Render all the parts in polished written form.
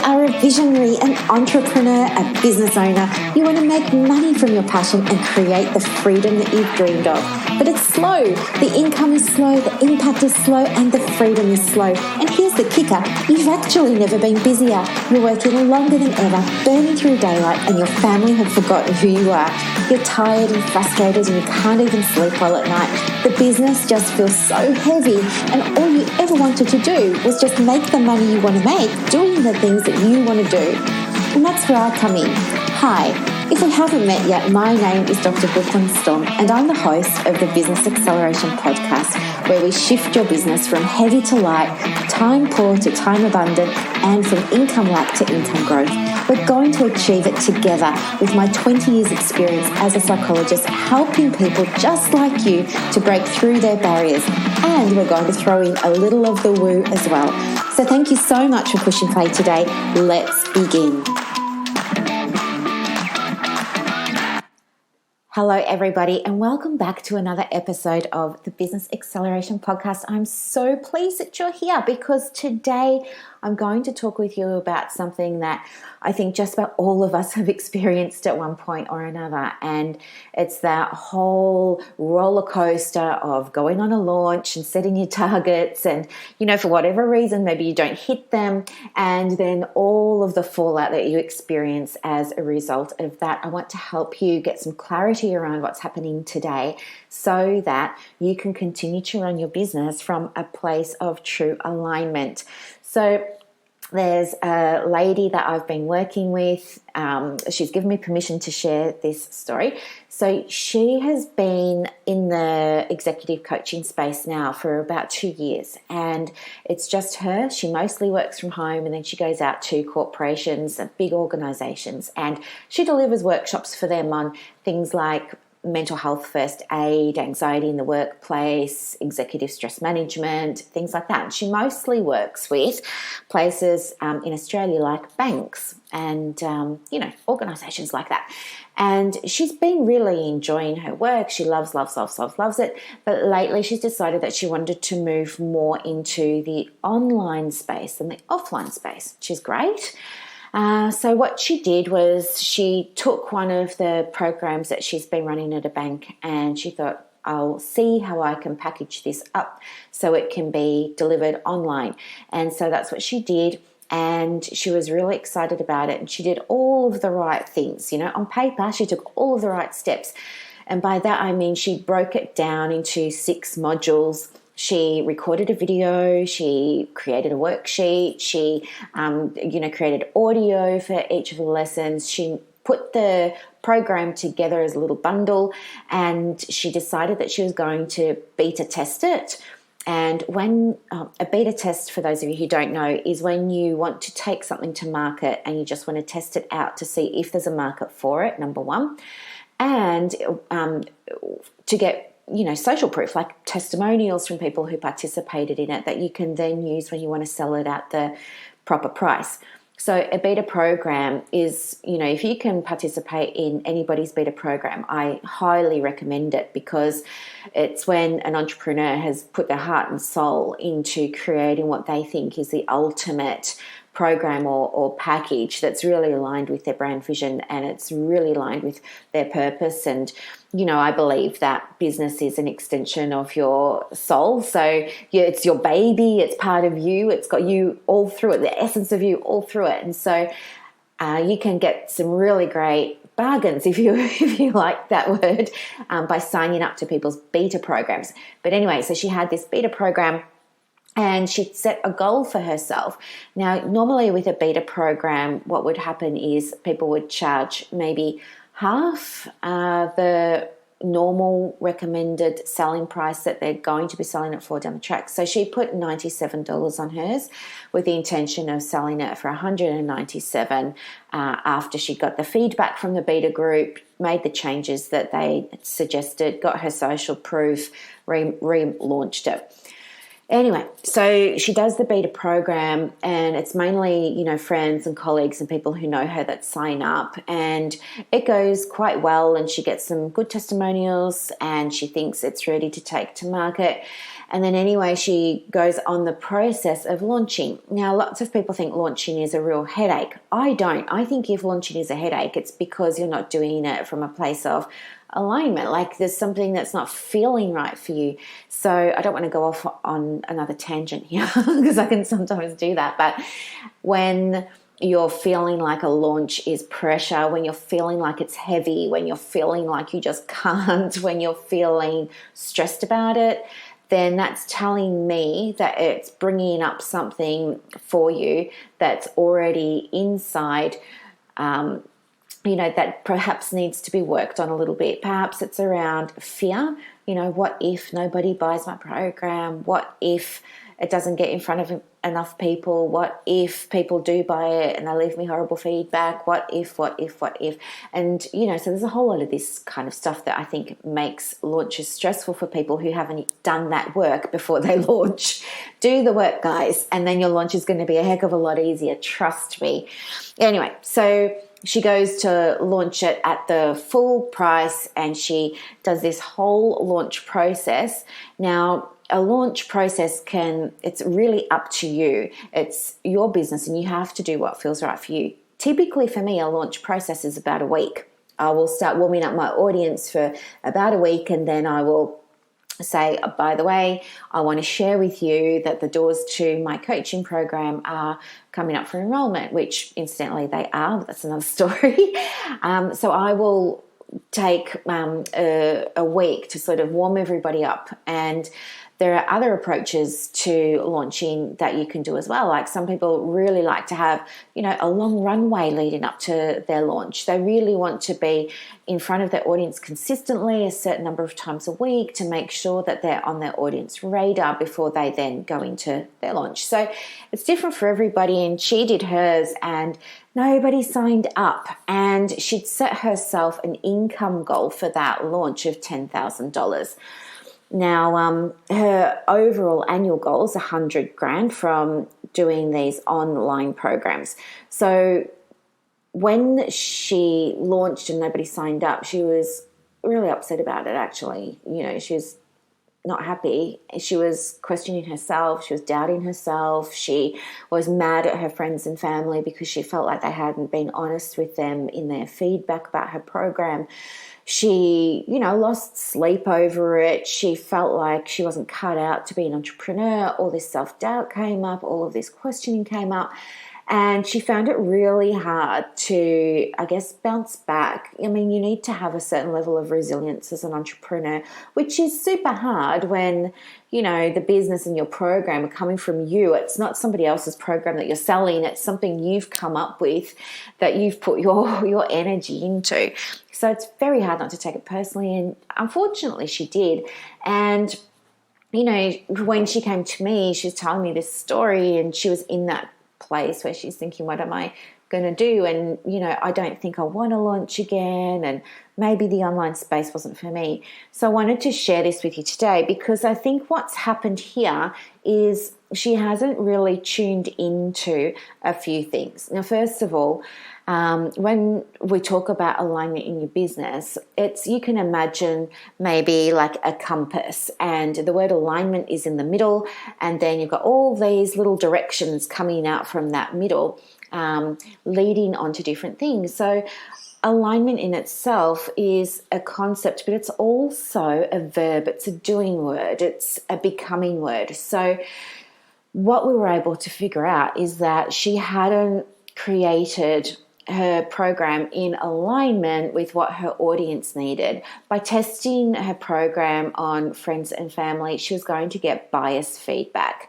are a visionary, an entrepreneur, a business owner. You want to make money from your passion and create the freedom that you've dreamed of. But it's slow. The income is slow, the impact is slow, and the freedom is slow. And here's the kicker. You've actually never been busier. You're working longer than ever, burning through daylight, and your family have forgotten who you are. You're tired and frustrated and you can't even sleep well at night. The business just feels so heavy, and all you ever wanted to do was just make the money you want to make, doing the things that you want to do. And that's where I come in. Hi, if we haven't met yet, my name is Dr. Brooklyn Storm, and I'm the host of the Business Acceleration Podcast, where we shift your business from heavy to light, time poor to time abundant, and from income lack to income growth. We're going to achieve it together with my 20 years experience as a psychologist, helping people just like you to break through their barriers. And we're going to throw in a little of the woo as well. So thank you so much for pushing play today. Let's begin. Hello, everybody, and welcome back to another episode of the Business Acceleration Podcast. I'm so pleased that you're here because today I'm going to talk with you about something that I think just about all of us have experienced at one point or another, and it's that whole roller coaster of going on a launch and setting your targets and, for whatever reason, maybe you don't hit them, and then all of the fallout that you experience as a result of that. I want to help you get some clarity around what's happening today so that you can continue to run your business from a place of true alignment. So there's a lady that I've been working with. She's given me permission to share this story. So she has been in the executive coaching space now for about 2 years, and it's just her. She mostly works from home, and then she goes out to corporations and big organizations, and she delivers workshops for them on things like mental health first aid, anxiety in the workplace, executive stress management, things like that. And she mostly works with places in Australia like banks and, organizations like that. And she's been really enjoying her work. She loves it. But lately she's decided that she wanted to move more into the online space than the offline space, which is great. So what she did was she took one of the programs that she's been running at a bank, and she thought, I'll see how I can package this up so it can be delivered online. And so that's what she did, and she was really excited about it, and she did all of the right things. On paper, she took all of the right steps. And by that, I mean she broke it down into 6 modules. She recorded a video, she created a worksheet, she created audio for each of the lessons. She put the program together as a little bundle, and she decided that she was going to beta test it. And when a beta test, for those of you who don't know, is when you want to take something to market and you just want to test it out to see if there's a market for it, number one, and to get social proof, like testimonials from people who participated in it that you can then use when you want to sell it at the proper price. So a beta program is, if you can participate in anybody's beta program, I highly recommend it, because it's when an entrepreneur has put their heart and soul into creating what they think is the ultimate program or package that's really aligned with their brand vision, and it's really aligned with their purpose. And I believe that business is an extension of your soul. So it's your baby, it's part of you, it's got you all through it, the essence of you all through it. And so you can get some really great bargains, if you like that word, by signing up to people's beta programs. But anyway, so she had this beta program, and she'd set a goal for herself. Now, normally with a beta program, what would happen is people would charge maybe half the normal recommended selling price that they're going to be selling it for down the track. So she put $97 on hers with the intention of selling it for $197 after she got the feedback from the beta group, made the changes that they suggested, got her social proof, relaunched it. Anyway, so she does the beta program, and it's mainly, friends and colleagues and people who know her that sign up, and it goes quite well, and she gets some good testimonials, and she thinks it's ready to take to market. And then anyway, she goes on the process of launching. Now, lots of people think launching is a real headache. I don't. I think if launching is a headache, it's because you're not doing it from a place of alignment. Like there's something that's not feeling right for you. So I don't want to go off on another tangent here because I can sometimes do that. But when you're feeling like a launch is pressure, when you're feeling like it's heavy, when you're feeling like you just can't, when you're feeling stressed about it, then that's telling me that it's bringing up something for you that's already inside, that perhaps needs to be worked on a little bit. Perhaps it's around fear. What if nobody buys my program? What if it doesn't get in front of enough people? What if people do buy it and they leave me horrible feedback? What if? And, so there's a whole lot of this kind of stuff that I think makes launches stressful for people who haven't done that work before they launch. Do the work, guys, and then your launch is going to be a heck of a lot easier. Trust me. Anyway, so she goes to launch it at the full price and she does this whole launch process. Now, a launch process it's really up to you. It's your business and you have to do what feels right for you. Typically for me, a launch process is about a week. I will start warming up my audience for about a week and then I will say, by the way, I want to share with you that the doors to my coaching program are coming up for enrollment, which incidentally they are, but that's another story. So I will take a week to sort of warm everybody up, and there are other approaches to launching that you can do as well. Like some people really like to have, a long runway leading up to their launch. They really want to be in front of their audience consistently a certain number of times a week to make sure that they're on their audience radar before they then go into their launch. So it's different for everybody, and she did hers and nobody signed up, and she'd set herself an income goal for that launch of $10,000. Now, her overall annual goal is $100,000 from doing these online programs. So when she launched and nobody signed up, she was really upset about it, actually. She was not happy. She was questioning herself. She was doubting herself. She was mad at her friends and family because she felt like they hadn't been honest with them in their feedback about her program. She, lost sleep over it. She felt like she wasn't cut out to be an entrepreneur. All this self-doubt came up. All of this questioning came up. And she found it really hard to, bounce back. I mean, you need to have a certain level of resilience as an entrepreneur, which is super hard when, the business and your program are coming from you. It's not somebody else's program that you're selling. It's something you've come up with that you've put your energy into. So it's very hard not to take it personally. And unfortunately, she did. And, when she came to me, she was telling me this story, and she was in that place where she's thinking, what am I going to do? And, I don't think I want to launch again. And maybe the online space wasn't for me. So I wanted to share this with you today because I think what's happened here is she hasn't really tuned into a few things. Now, first of all, when we talk about alignment in your business, you can imagine maybe like a compass, and the word alignment is in the middle, and then you've got all these little directions coming out from that middle, leading on to different things. So alignment in itself is a concept, but it's also a verb. It's a doing word. It's a becoming word. So what we were able to figure out is that she hadn't created her program in alignment with what her audience needed. By testing her program on friends and family, she was going to get biased feedback.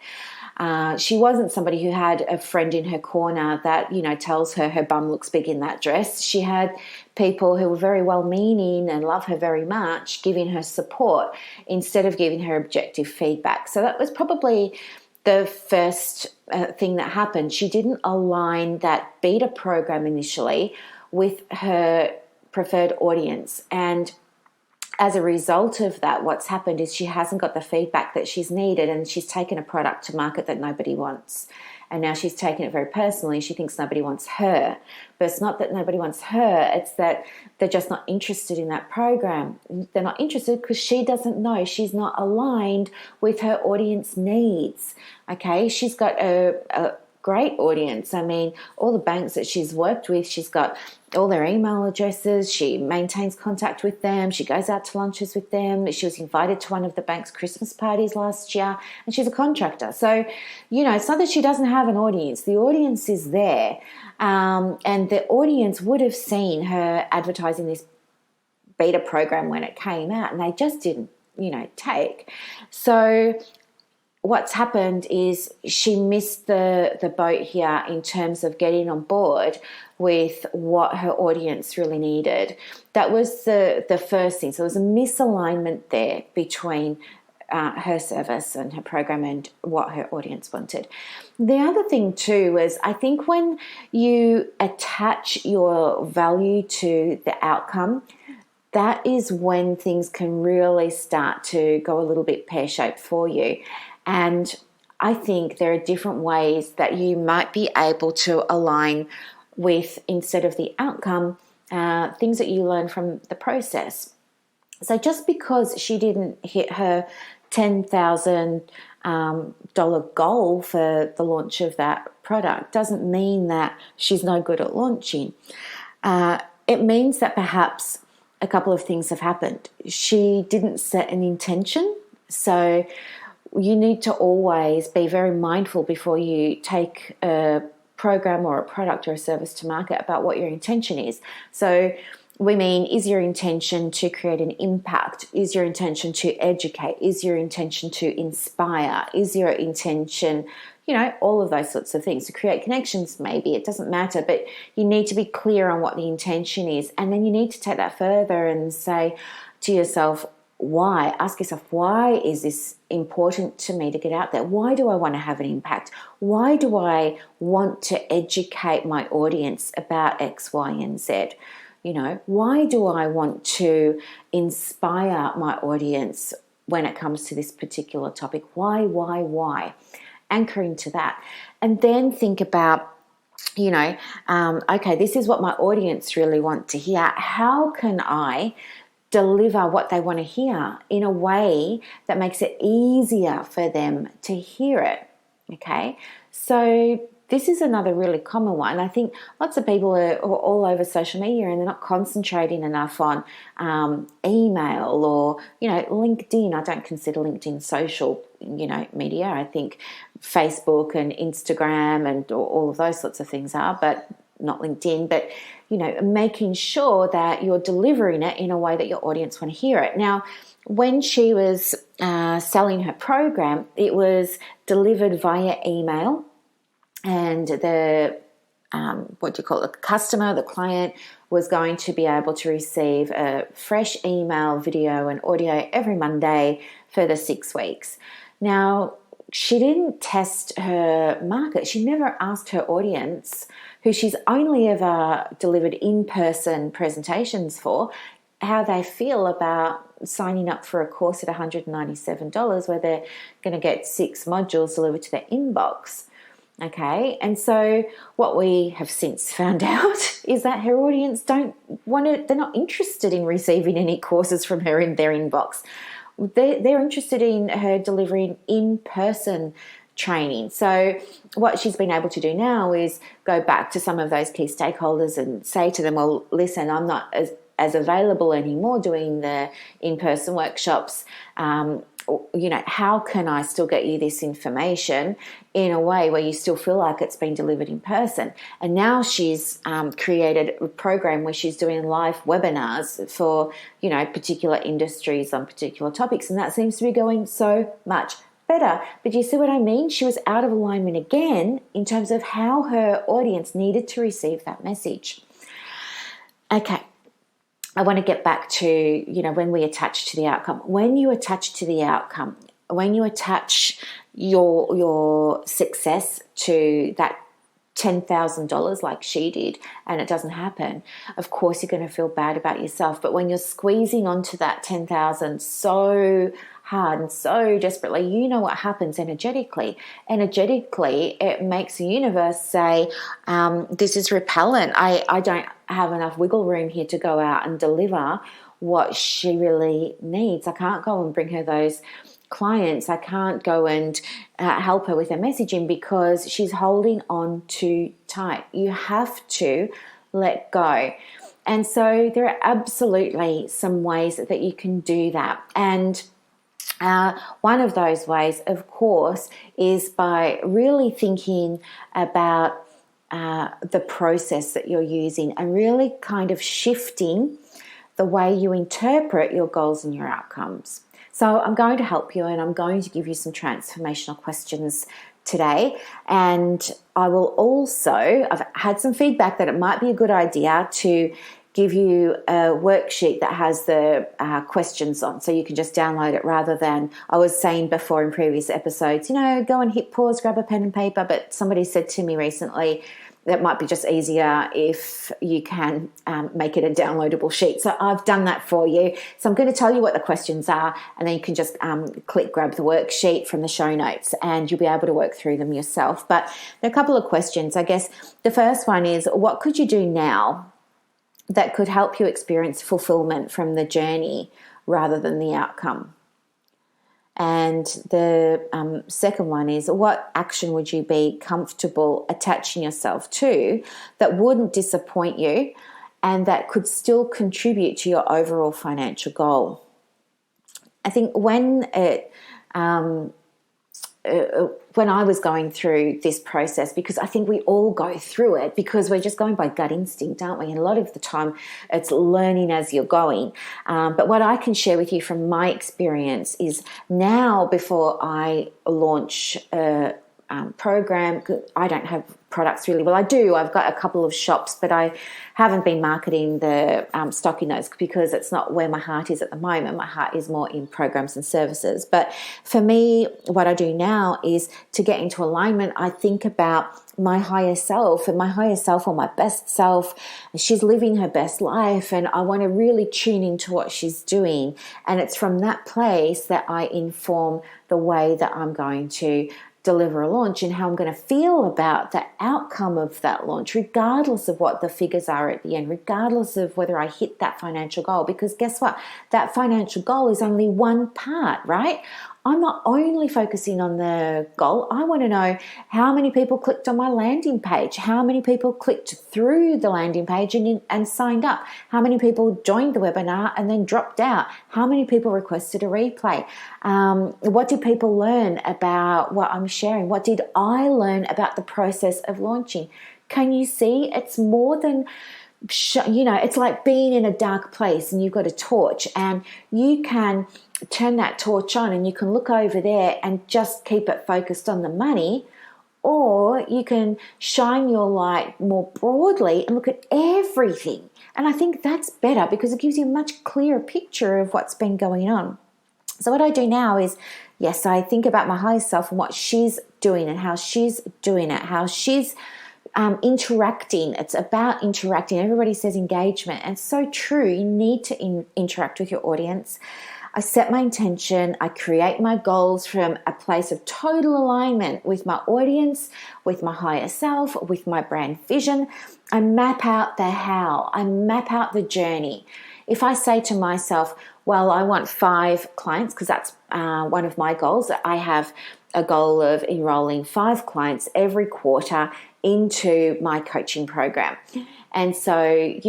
She wasn't somebody who had a friend in her corner that, tells her bum looks big in that dress. She had people who were very well-meaning and love her very much giving her support instead of giving her objective feedback. So that was probably the first thing that happened. She didn't align that beta program initially with her preferred audience. And as a result of that, what's happened is she hasn't got the feedback that she's needed, and she's taken a product to market that nobody wants. And now she's taken it very personally. She thinks nobody wants her. But it's not that nobody wants her. It's that they're just not interested in that program. They're not interested because she doesn't know. She's not aligned with her audience needs. Okay, she's got a great audience. I mean, all the banks that she's worked with, she's got all their email addresses. She maintains contact with them. She goes out to lunches with them. She was invited to one of the bank's Christmas parties last year, and she's a contractor. So, it's not that she doesn't have an audience. The audience is there, and the audience would have seen her advertising this beta program when it came out, and they just didn't, take. So what's happened is she missed the boat here in terms of getting on board with what her audience really needed. That was the first thing. So there was a misalignment there between her service and her program and what her audience wanted. The other thing too was, I think when you attach your value to the outcome, that is when things can really start to go a little bit pear-shaped for you. And I think there are different ways that you might be able to align with, instead of the outcome, things that you learn from the process. So just because she didn't hit her $10,000 goal for the launch of that product doesn't mean that she's no good at launching. It means that perhaps a couple of things have happened. She didn't set an intention. So you need to always be very mindful before you take a program or a product or a service to market about what your intention is. So we mean, is your intention to create an impact? Is your intention to educate? Is your intention to inspire? Is your intention, all of those sorts of things, to create connections? Maybe it doesn't matter, but you need to be clear on what the intention is. And then you need to take that further and say to yourself, why? Ask yourself, why is this important to me to get out there? Why do I want to have an impact? Why do I want to educate my audience about X, Y, and Z? Why do I want to inspire my audience when it comes to this particular topic? Why? Anchor into that. And then think about, okay, this is what my audience really want to hear. How can I deliver what they want to hear in a way that makes it easier for them to hear it? Okay, so this is another really common one. I think lots of people are all over social media and they're not concentrating enough on email or, LinkedIn. I don't consider LinkedIn social, media. I think Facebook and Instagram and all of those sorts of things are, but not LinkedIn. But, making sure that you're delivering it in a way that your audience want to hear it. Now, when she was selling her program, it was delivered via email. And the customer, the client, was going to be able to receive a fresh email, video, and audio every Monday for the 6 weeks. Now, she didn't test her market. She never asked her audience, who she's only ever delivered in-person presentations for, how they feel about signing up for a course at $197 where they're going to get 6 modules delivered to their inbox. Okay, and so what we have since found out is that her audience they're not interested in receiving any courses from her in their inbox. They're interested in her delivering in-person training. So what she's been able to do now is go back to some of those key stakeholders and say to them, well, listen, I'm not as available anymore doing the in-person workshops. How can I still get you this information in a way where you still feel like it's been delivered in person? And now she's created a program where she's doing live webinars for, particular industries on particular topics. And that seems to be going so much better. But you see what I mean? She was out of alignment again in terms of how her audience needed to receive that message. Okay. I want to get back to, when we attach to the outcome. When you attach to the outcome, when you attach your success to that $10,000 like she did and it doesn't happen, of course you're going to feel bad about yourself. But when you're squeezing onto that 10,000 so hard and so desperately, you know what happens energetically. Energetically, it makes the universe say, this is repellent. I don't have enough wiggle room here to go out and deliver what she really needs. I can't go and bring her those clients. I can't go and help her with her messaging because she's holding on too tight. You have to let go. And so there are absolutely some ways that you can do that. And one of those ways, of course, is by really thinking about the process that you're using and really kind of shifting the way you interpret your goals and your outcomes. So I'm going to help you, and I'm going to give you some transformational questions today. And I will also, I've had some feedback that it might be a good idea to give you a worksheet that has the questions on, so you can just download it rather than, I was saying before in previous episodes, go and hit pause, grab a pen and paper. But somebody said to me recently, that might be just easier if you can make it a downloadable sheet. So I've done that for you. So I'm going to tell you what the questions are, and then you can just grab the worksheet from the show notes and you'll be able to work through them yourself. But there are a couple of questions. I guess the first one is, what could you do now that could help you experience fulfillment from the journey rather than the outcome? And the second one is, what action would you be comfortable attaching yourself to that wouldn't disappoint you and that could still contribute to your overall financial goal? I think when I was going through this process, because I think we all go through it because we're just going by gut instinct, aren't we? And a lot of the time it's learning as you're going. But what I can share with you from my experience is, now before I launch a program, I don't have products really. Well, I do. I've got a couple of shops, but I haven't been marketing the stock in those because it's not where my heart is at the moment. My heart is more in programs and services. But for me, what I do now is to get into alignment. I think about my higher self, and my higher self, or my best self, she's living her best life, and I want to really tune into what she's doing. And it's from that place that I inform the way that I'm going to deliver a launch and how I'm going to feel about the outcome of that launch, regardless of what the figures are at the end, regardless of whether I hit that financial goal. Because guess what? That financial goal is only one part, right? I'm not only focusing on the goal. I want to know how many people clicked on my landing page, how many people clicked through the landing page and signed up, how many people joined the webinar and then dropped out, how many people requested a replay, what did people learn about what I'm sharing, what did I learn about the process of launching. Can you see? It's more than, it's like being in a dark place and you've got a torch, and you can turn that torch on and you can look over there and just keep it focused on the money, or you can shine your light more broadly and look at everything. And I think that's better because it gives you a much clearer picture of what's been going on. So what I do now is, yes, I think about my higher self and what she's doing and how she's doing it, how she's interacting. It's about interacting. Everybody says engagement, and it's so true. You need to interact with your audience. I set my intention, I create my goals from a place of total alignment with my audience, with my higher self, with my brand vision. I map out the how, I map out the journey. If I say to myself, well, I want 5 clients, because that's one of my goals. I have a goal of enrolling 5 clients every quarter into my coaching program. And so,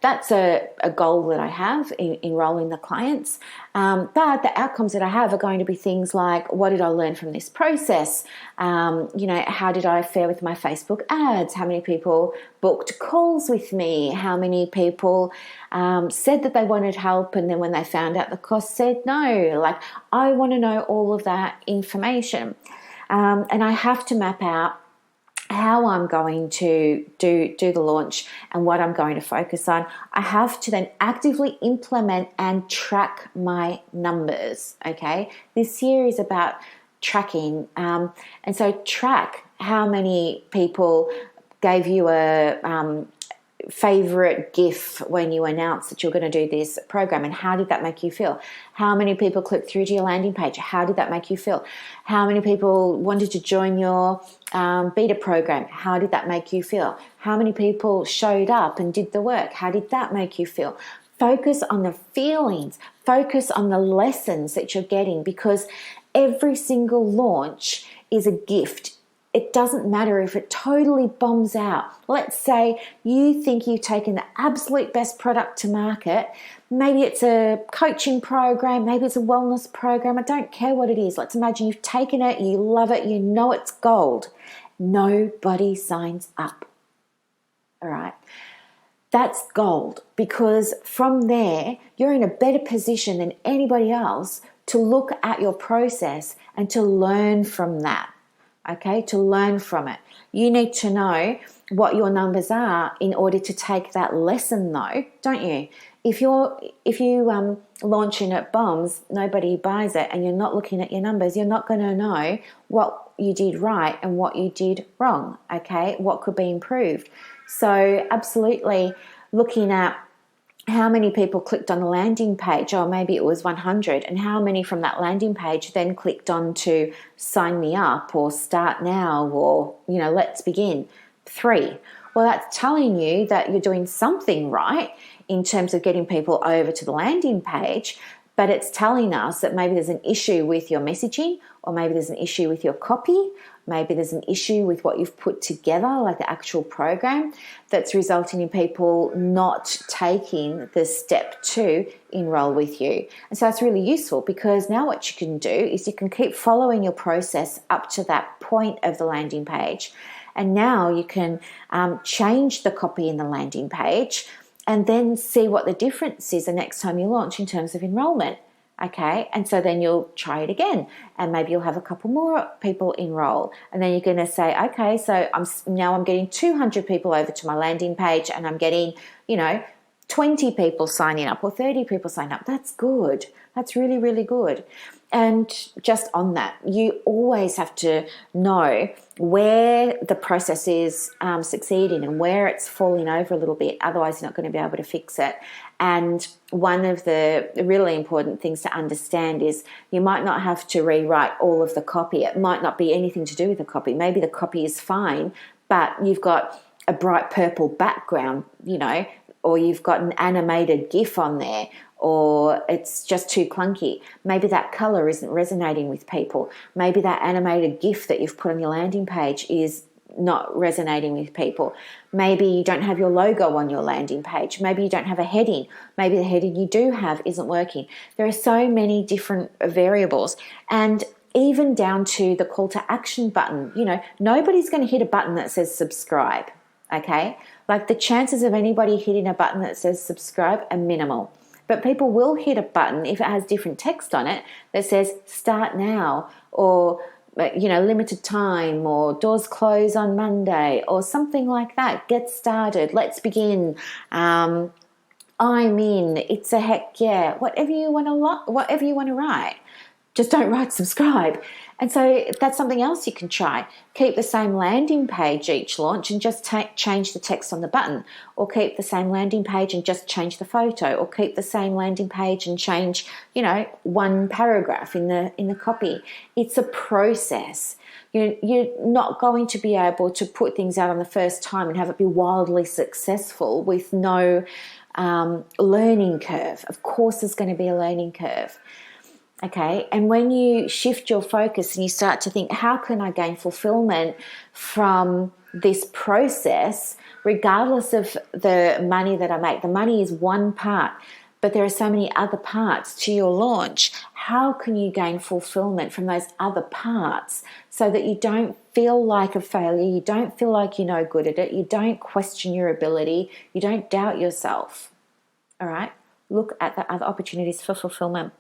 that's a goal that I have in enrolling the clients. But the outcomes that I have are going to be things like, what did I learn from this process? How did I fare with my Facebook ads? How many people booked calls with me? How many people said that they wanted help, and then when they found out the cost said no? Like, I want to know all of that information. And I have to map out how I'm going to do the launch and what I'm going to focus on. I have to then actively implement and track my numbers, okay? This year is about tracking. And so track how many people gave you a favorite GIF when you announced that you're going to do this program, and how did that make you feel? How many people clicked through to your landing page? How did that make you feel? How many people wanted to join your beta program? How did that make you feel? How many people showed up and did the work? How did that make you feel? Focus on the feelings, focus on the lessons that you're getting, because every single launch is a gift. It doesn't matter if it totally bombs out. Let's say you think you've taken the absolute best product to market. Maybe it's a coaching program, maybe it's a wellness program. I don't care what it is. Let's imagine you've taken it, you love it, you know it's gold. Nobody signs up. All right. That's gold, because from there, you're in a better position than anybody else to look at your process and to learn from that. Okay, to learn from it. You need to know what your numbers are in order to take that lesson, though, don't you? If you launch in at bombs, nobody buys it, and you're not looking at your numbers, you're not going to know what you did right and what you did wrong. Okay, what could be improved. So absolutely looking at how many people clicked on the landing page, or maybe it was 100, and how many from that landing page then clicked on to sign me up or start now or, let's begin. 3. Well, that's telling you that you're doing something right in terms of getting people over to the landing page, but it's telling us that maybe there's an issue with your messaging, or maybe there's an issue with your copy. Maybe there's an issue with what you've put together, like the actual program, that's resulting in people not taking the step to enroll with you. And so that's really useful, because now what you can do is you can keep following your process up to that point of the landing page. And now you can change the copy in the landing page and then see what the difference is the next time you launch in terms of enrollment. Okay, and so then you'll try it again, and maybe you'll have a couple more people enroll, and then you're going to say, okay, so I'm getting 200 people over to my landing page, and I'm getting 20 people signing up or 30 people signing up. That's good. That's really, really good. And just on that, you always have to know where the process is succeeding and where it's falling over a little bit. Otherwise, you're not going to be able to fix it. And one of the really important things to understand is you might not have to rewrite all of the copy. It might not be anything to do with the copy. Maybe the copy is fine, but you've got a bright purple background, or you've got an animated GIF on there, or it's just too clunky. Maybe that color isn't resonating with people. Maybe that animated GIF that you've put on your landing page is not resonating with people. Maybe you don't have your logo on your landing page. Maybe you don't have a heading. Maybe the heading you do have isn't working. There are so many different variables, and even down to the call to action button. Nobody's going to hit a button that says subscribe, okay? Like, the chances of anybody hitting a button that says subscribe are minimal. But people will hit a button if it has different text on it that says start now, or limited time, or doors close on Monday, or something like that. Get started. Let's begin. I'm in. It's a heck yeah. Whatever you want to write. Just don't write subscribe. And so that's something else you can try. Keep the same landing page each launch and just change the text on the button, or keep the same landing page and just change the photo, or keep the same landing page and change, one paragraph in the copy. It's a process. You're not going to be able to put things out on the first time and have it be wildly successful with no learning curve. Of course, there's going to be a learning curve. Okay, and when you shift your focus and you start to think, how can I gain fulfillment from this process, regardless of the money that I make? The money is one part, but there are so many other parts to your launch. How can you gain fulfillment from those other parts so that you don't feel like a failure, you don't feel like you're no good at it, you don't question your ability, you don't doubt yourself? All right, look at the other opportunities for fulfillment.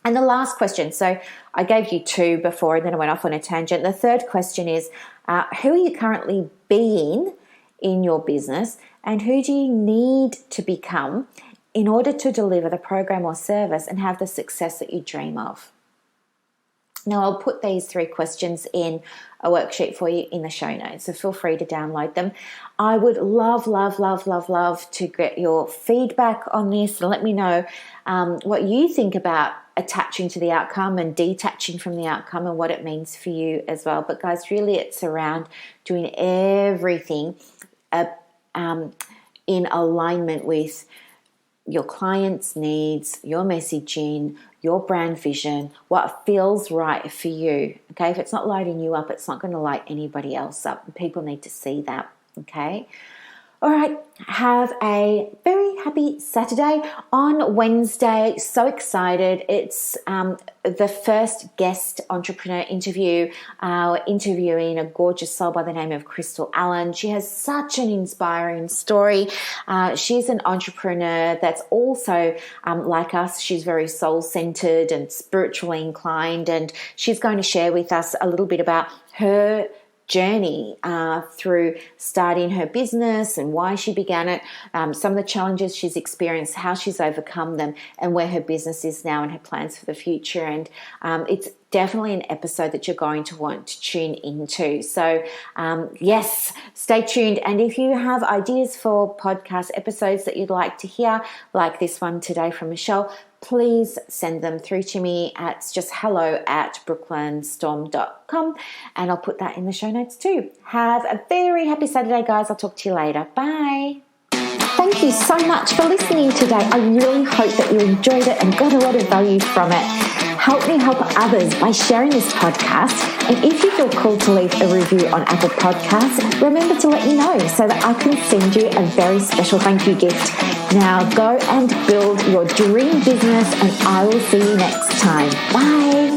And the last question, so I gave you 2 before and then I went off on a tangent. The third question is, who are you currently being in your business, and who do you need to become in order to deliver the program or service and have the success that you dream of? Now, I'll put these 3 questions in a worksheet for you in the show notes, so feel free to download them. I would love to get your feedback on this and let me know what you think about attaching to the outcome and detaching from the outcome and what it means for you as well. But guys, really it's around doing everything in alignment with your client's needs, your messaging, your brand vision, what feels right for you. Okay, if it's not lighting you up, it's not going to light anybody else up. People need to see that. Okay. All right, have a very happy Saturday. On Wednesday, so excited. It's the first guest entrepreneur interview, interviewing a gorgeous soul by the name of Crystal Allen. She has such an inspiring story. She's an entrepreneur that's also, like us, she's very soul-centered and spiritually inclined, and she's going to share with us a little bit about her journey through starting her business and why she began it, some of the challenges she's experienced, how she's overcome them, and where her business is now and her plans for the future. And it's definitely an episode that you're going to want to tune into. So yes, stay tuned. And if you have ideas for podcast episodes that you'd like to hear, like this one today from Michelle, please send them through to me at just hello@brooklynstorm.com, and I'll put that in the show notes too. Have a very happy Saturday, guys. I'll talk to you later. Bye. Thank you so much for listening today. I really hope that you enjoyed it and got a lot of value from it. Help me help others by sharing this podcast. And if you feel called to leave a review on Apple Podcasts, remember to let me know so that I can send you a very special thank you gift. Now go and build your dream business, and I will see you next time. Bye.